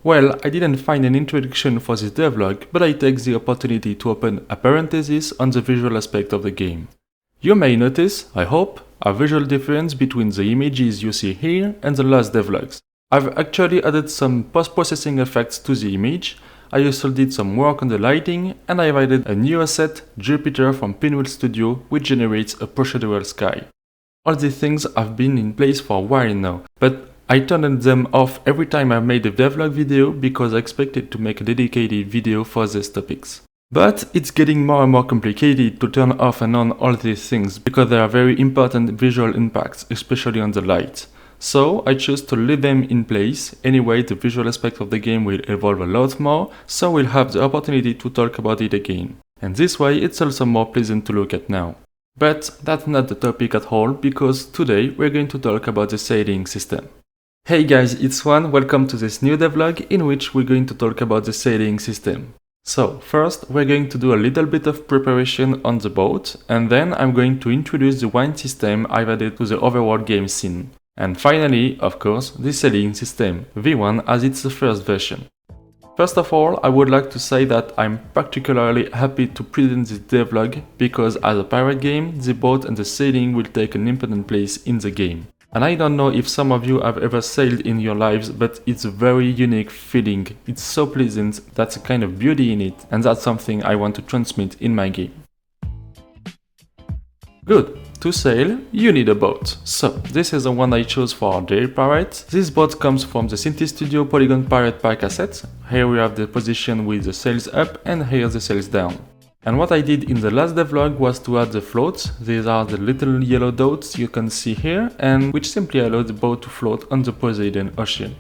Well, I didn't find an introduction for this devlog, but I take the opportunity to open a parenthesis on the visual aspect of the game. You may notice, I hope, a visual difference between the images you see here and the last devlogs. I've actually added some post-processing effects to the image. I also did some work on the lighting, and I've added a new asset, Jupiter from Pinwheel Studio, which generates a procedural sky. All these things have been in place for a while now, but I turned them off every time I made a devlog video because I expected to make a dedicated video for these topics. But it's getting more and more complicated to turn off and on all these things because there are very important visual impacts, especially on the light. So I chose to leave them in place. Anyway, the visual aspect of the game will evolve a lot more, so we'll have the opportunity to talk about it again. And this way it's also more pleasant to look at now. But that's not the topic at all, because today we're going to talk about the shading system. Hey guys, it's Juan, welcome to this new devlog in which we're going to talk about the shading system. So first we're going to do a little bit of preparation on the boat, and then I'm going to introduce the wine system I've added to the overworld game scene. And finally, of course, the shading system, V1 as it's the first version. First of all, I would like to say that I'm particularly happy to present this devlog because as a pirate game, the boat and the sailing will take an important place in the game. And I don't know if some of you have ever sailed in your lives, but it's a very unique feeling. It's so pleasant, that's a kind of beauty in it, and that's something I want to transmit in my game. Good. To sail, you need a boat. So, this is the one I chose for our day pirate. This boat comes from the Synthesis Studio Polygon Pirate Pack asset. Here we have the position with the sails up and here the sails down. And what I did in the last devlog was to add the floats. These are the little yellow dots you can see here, and which simply allow the boat to float on the Poseidon Ocean.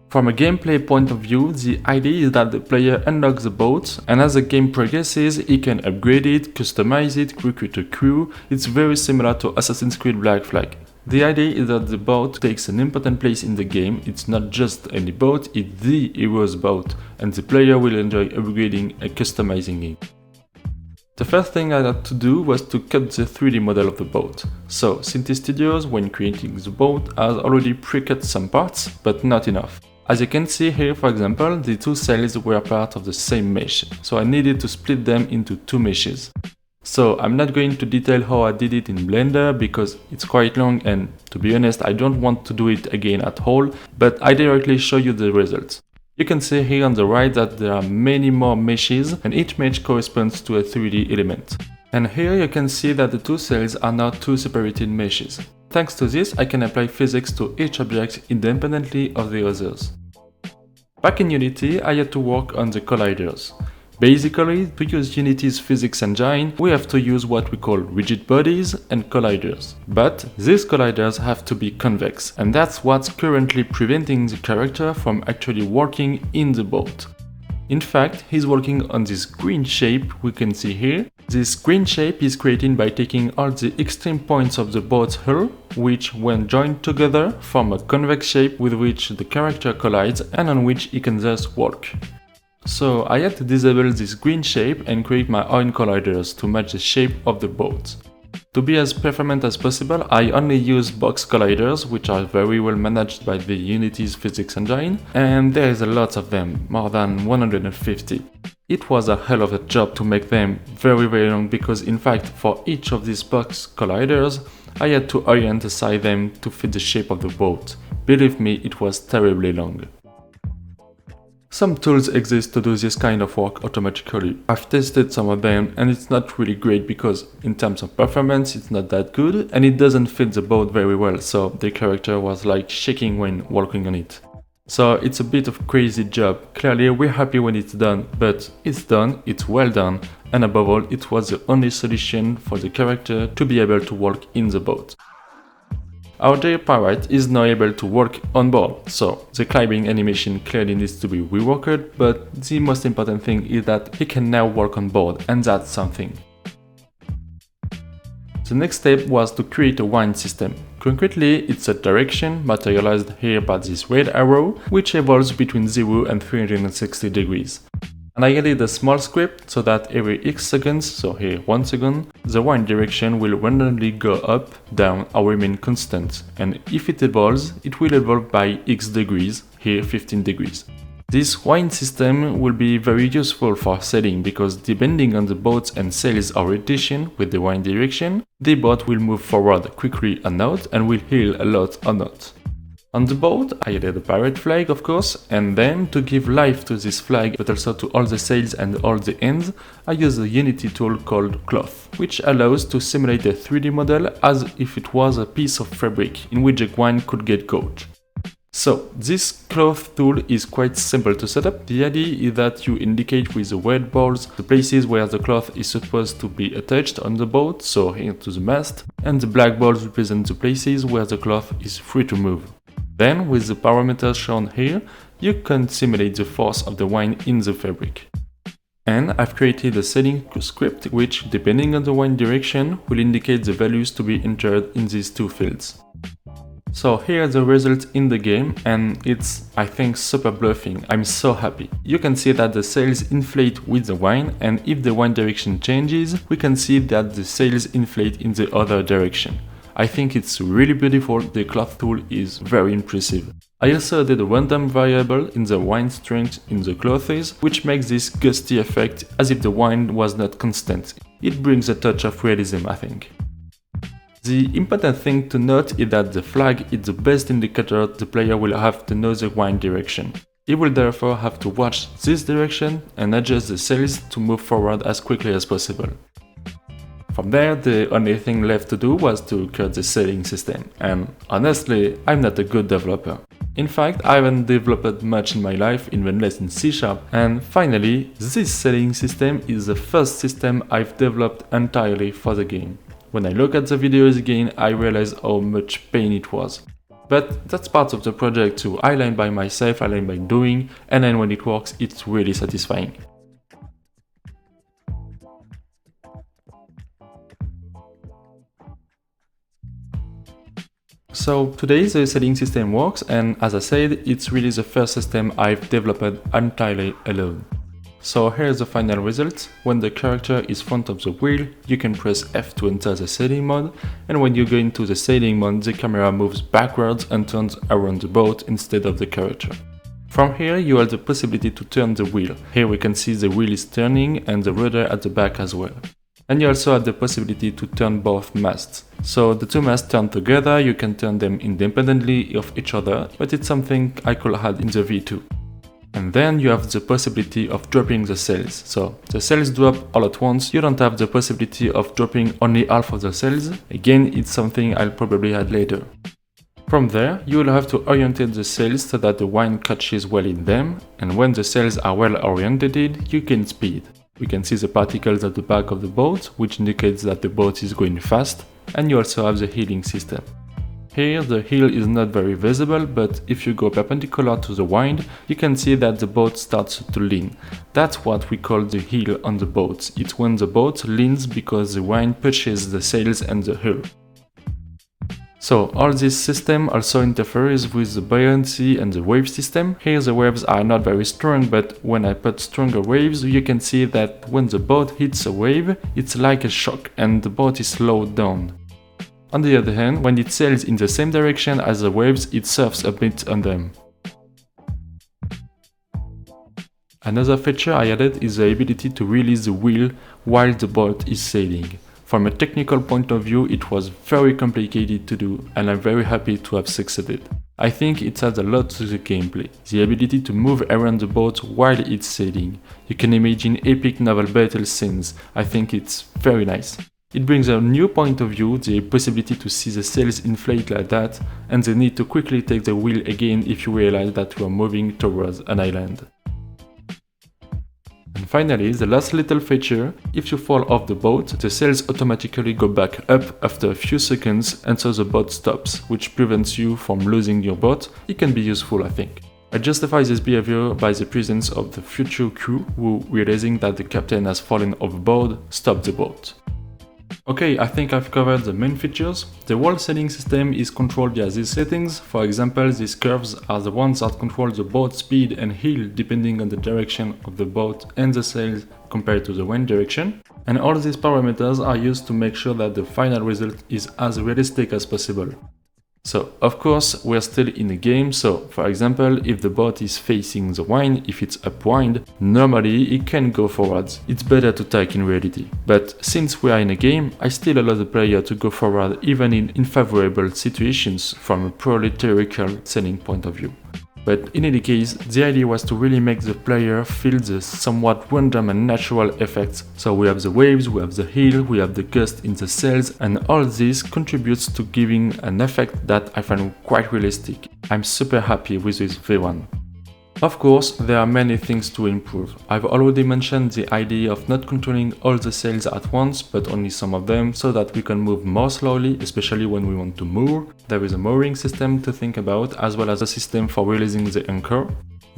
From a gameplay point of view, the idea is that the player unlocks the boat, and as the game progresses, he can upgrade it, customize it, recruit a crew. It's very similar to Assassin's Creed Black Flag. The idea is that the boat takes an important place in the game. It's not just any boat, it's the hero's boat, and the player will enjoy upgrading and customizing it. The first thing I had to do was to cut the 3D model of the boat. So, Synthesis Studios, when creating the boat, has already pre-cut some parts, but not enough. As you can see here, for example, the two sails were part of the same mesh, so I needed to split them into two meshes. So I'm not going to detail how I did it in Blender because it's quite long and, to be honest, I don't want to do it again at all, but I directly show you the results. You can see here on the right that there are many more meshes and each mesh corresponds to a 3D element. And here you can see that the two sails are now two separated meshes. Thanks to this, I can apply physics to each object independently of the others. Back in Unity, I had to work on the colliders. Basically, to use Unity's physics engine, we have to use what we call rigid bodies and colliders. But these colliders have to be convex, and that's what's currently preventing the character from actually working in the boat. In fact, he's working on this green shape we can see here. This green shape is created by taking all the extreme points of the boat's hull, which when joined together form a convex shape with which the character collides and on which he can thus walk. So I had to disable this green shape and create my own colliders to match the shape of the boat. To be as performant as possible, I only use box colliders, which are very well managed by the Unity's physics engine, and there is a lot of them, more than 150. It was a hell of a job to make them very long because in fact for each of these box colliders, I had to orient aside them to fit the shape of the boat. Believe me, it was terribly long. Some tools exist to do this kind of work automatically. I've tested some of them and it's not really great because in terms of performance it's not that good and it doesn't fit the boat very well, so the character was like shaking when walking on it. So it's a bit of a crazy job. Clearly we're happy when it's done, but it's done, it's well done, and above all it was the only solution for the character to be able to walk in the boat. Our dear pirate is now able to walk on board, so the climbing animation clearly needs to be reworked, but the most important thing is that he can now walk on board, and that's something. The next step was to create a wind system. Concretely, it's a direction materialized here by this red arrow, which evolves between 0 and 360 degrees. And I added a small script so that every x seconds, so here 1 second, the wind direction will randomly go up, down or remain constant, and if it evolves, it will evolve by x degrees, here 15 degrees. This wind system will be very useful for sailing because depending on the boat's and sail's orientation with the wind direction, the boat will move forward quickly or not and will heel a lot or not. On the boat, I added a pirate flag of course, and then to give life to this flag but also to all the sails and all the ends, I used a Unity tool called Cloth, which allows to simulate a 3D model as if it was a piece of fabric in which a wind could get caught. So, this cloth tool is quite simple to set up. The idea is that you indicate with the red balls the places where the cloth is supposed to be attached on the boat, so here to the mast, and the black balls represent the places where the cloth is free to move. Then, with the parameters shown here, you can simulate the force of the wind in the fabric. And I've created a sailing script which, depending on the wind direction, will indicate the values to be entered in these two fields. So here are the results in the game, and it's, I think, super bluffing. I'm so happy. You can see that the sails inflate with the wind, and if the wind direction changes, we can see that the sails inflate in the other direction. I think it's really beautiful. The cloth tool is very impressive. I also added a random variable in the wind strength in the clothes, which makes this gusty effect as if the wind was not constant. It brings a touch of realism, I think. The important thing to note is that the flag is the best indicator the player will have to know the wind direction. He will therefore have to watch this direction and adjust the sails to move forward as quickly as possible. From there, the only thing left to do was to create the sailing system, and honestly, I'm not a good developer. In fact, I haven't developed much in my life, even less in C#, and finally, this sailing system is the first system I've developed entirely for the game. When I look at the videos again, I realize how much pain it was. But that's part of the project too. I learn by myself, I learn by doing, and then when it works, it's really satisfying. So today the sailing system works, and as I said, it's really the first system I've developed entirely alone. So here's the final result. When the character is front of the wheel, you can press F to enter the sailing mode, and when you go into the sailing mode, the camera moves backwards and turns around the boat instead of the character. From here you have the possibility to turn the wheel. Here we can see the wheel is turning and the rudder at the back as well. And you also have the possibility to turn both masts. So the two masts turn together, you can turn them independently of each other, but it's something I could add in the V2. And then you have the possibility of dropping the sails. So the sails drop all at once, you don't have the possibility of dropping only half of the sails. Again, it's something I'll probably add later. From there, you will have to orientate the sails so that the wind catches well in them, and when the sails are well oriented, you can speed. We can see the particles at the back of the boat, which indicates that the boat is going fast, and you also have the heeling system. Here the heel is not very visible, but if you go perpendicular to the wind, you can see that the boat starts to lean. That's what we call the heel on the boat. It's when the boat leans because the wind pushes the sails and the hull. So all this system also interferes with the buoyancy and the wave system. Here the waves are not very strong, but when I put stronger waves, you can see that when the boat hits a wave, it's like a shock and the boat is slowed down. On the other hand, when it sails in the same direction as the waves, it surfs a bit on them. Another feature I added is the ability to release the wheel while the boat is sailing. From a technical point of view, it was very complicated to do, and I'm very happy to have succeeded. I think it adds a lot to the gameplay, the ability to move around the boat while it's sailing. You can imagine epic naval battle scenes. I think it's very nice. It brings a new point of view, the possibility to see the sails inflate like that, and the need to quickly take the wheel again if you realize that you are moving towards an island. And finally, the last little feature, if you fall off the boat, the sails automatically go back up after a few seconds, and so the boat stops, which prevents you from losing your boat. It can be useful, I think. I justify this behavior by the presence of the future crew who, realizing that the captain has fallen overboard, stop the boat. Okay, I think I've covered the main features. The whole sailing system is controlled via these settings. For example, these curves are the ones that control the boat speed and heel depending on the direction of the boat and the sails compared to the wind direction. And all these parameters are used to make sure that the final result is as realistic as possible. So, of course, we're still in a game, so for example, if the bot is facing the wind, if it's upwind, normally it can go forwards. It's better to take in reality. But since we are in a game, I still allow the player to go forward even in unfavorable situations from a purely theoretical selling point of view. But in any case, the idea was to really make the player feel the somewhat random and natural effects. So we have the waves, we have the hill, we have the gust in the sails, and all this contributes to giving an effect that I find quite realistic. I'm super happy with this V1. Of course, there are many things to improve. I've already mentioned the idea of not controlling all the sails at once, but only some of them, so that we can move more slowly, especially when we want to moor. There is a mooring system to think about, as well as a system for releasing the anchor.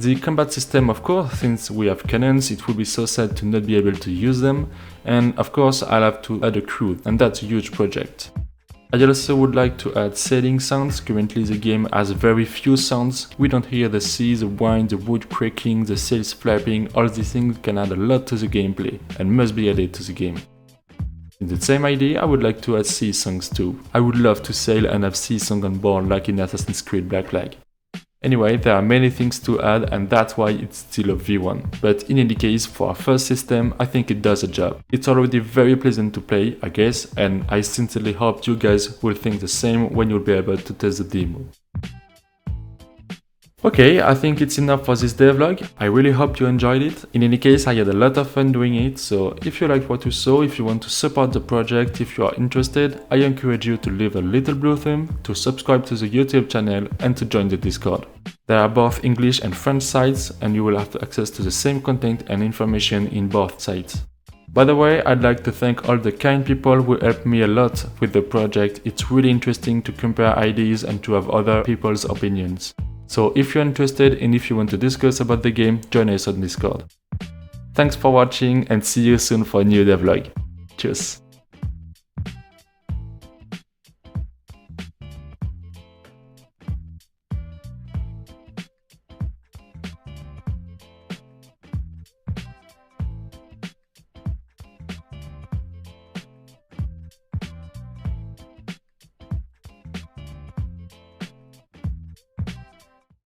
The combat system, of course, since we have cannons, it would be so sad to not be able to use them. And of course, I'll have to add a crew, and that's a huge project. I also would like to add sailing sounds. Currently the game has very few sounds. We don't hear the sea, the wind, the wood cracking, the sails flapping. All these things can add a lot to the gameplay and must be added to the game. In the same idea, I would like to add sea songs too. I would love to sail and have sea song on board like in Assassin's Creed Black Flag. Anyway, there are many things to add and that's why it's still a V1. But in any case, for our first system, I think it does a job. It's already very pleasant to play, I guess, and I sincerely hope you guys will think the same when you'll be able to test the demo. Okay, I think it's enough for this devlog. I really hope you enjoyed it. In any case, I had a lot of fun doing it, so if you liked what you saw, if you want to support the project, if you are interested, I encourage you to leave a little blue thumb, to subscribe to the YouTube channel and to join the Discord. There are both English and French sites and you will have access to the same content and information in both sites. By the way, I'd like to thank all the kind people who helped me a lot with the project. It's really interesting to compare ideas and to have other people's opinions. So if you're interested and if you want to discuss about the game, join us on Discord. Thanks for watching and see you soon for a new devlog. Cheers!